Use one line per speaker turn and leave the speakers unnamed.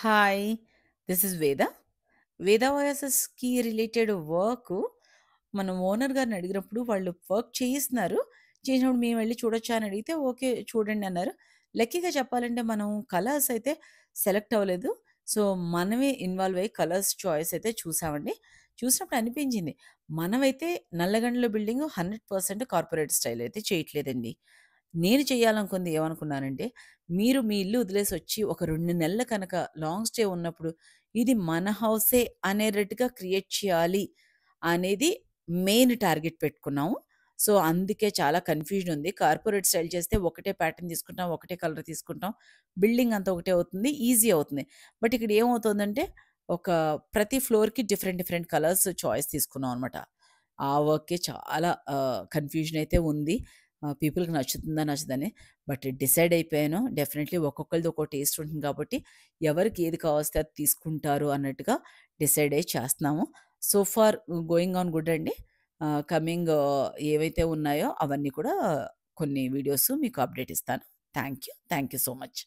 Hi. This is వేద. వేద ఓఎస్ఎస్‌కి related work మనం ఓనర్ గారిని అడిగినప్పుడు వాళ్ళు వర్క్ చేయిస్తున్నారు. చేసినప్పుడు మేము వెళ్లి చూడొచ్చా అని అడిగితే, ఓకే. చూడండి అన్నారు. లక్కీగా చెప్పాలంటే మనం కలర్స్ అయితే సెలెక్ట్ అవ్వలేదు. సో, మనమే ఇన్వాల్వ్ అయ్యి కలర్స్ చాయిస్ అయితే చూసామండి. చూసినప్పుడు అనిపించింది. మనమైతే నల్లగండ్ల బిల్డింగ్ 100% కార్పొరేట్ స్టైల్ అయితే చేయట్లేదండి. నేను చేయాలనుకుంది ఏమనుకున్నానంటే, మీరు మీ ఇల్లు వదిలేసొచ్చి ఒక 2 నెలలు కనుక లాంగ్ స్టే ఉన్నప్పుడు, ఇది మన హౌసే అనేటట్టుగా క్రియేట్ చేయాలి అనేది మెయిన్ టార్గెట్ పెట్టుకున్నాము. సో, అందుకే చాలా కన్‌ఫ్యూజన్ ఉంది. కార్పొరేట్ స్టైల్ చేస్తే ఒకటే ప్యాటర్న్ తీసుకుంటాం, ఒకటే కలర్ తీసుకుంటాం. బిల్డింగ్ అంతా ఒకటే అవుతుంది. ఈజీ అవుతుంది. బట్ ఇక్కడ ఏమవుతుందంటే, ఒక ప్రతి ఫ్లోర్‌కి డిఫరెంట్ డిఫరెంట్ కలర్స్ చాయిస్ తీసుకున్నాం అనమాట. ఆ వర్కే చాలా కన్‌ఫ్యూజన్ అయితే ఉంది. పీపుల్‌కి నచ్చుతుందా? నచ్చదని. బట్ డిసైడ్ అయిపోయాను. డెఫినైట్‌లీ ఒక్కొక్కళ్ళది ఒక్కో టేస్ట్ ఉంటుంది కాబట్టి, ఎవరికి ఏది కావస్తే అది తీసుకుంటారు అన్నట్టుగా డిసైడ్ అయ్యి చేస్తున్నాము. So far going on good అండి. కమింగ్ ఏవైతే ఉన్నాయో అవన్నీ కూడా కొన్ని వీడియోస్ మీకు అప్డేట్ ఇస్తాను. Thank you. Thank you so much.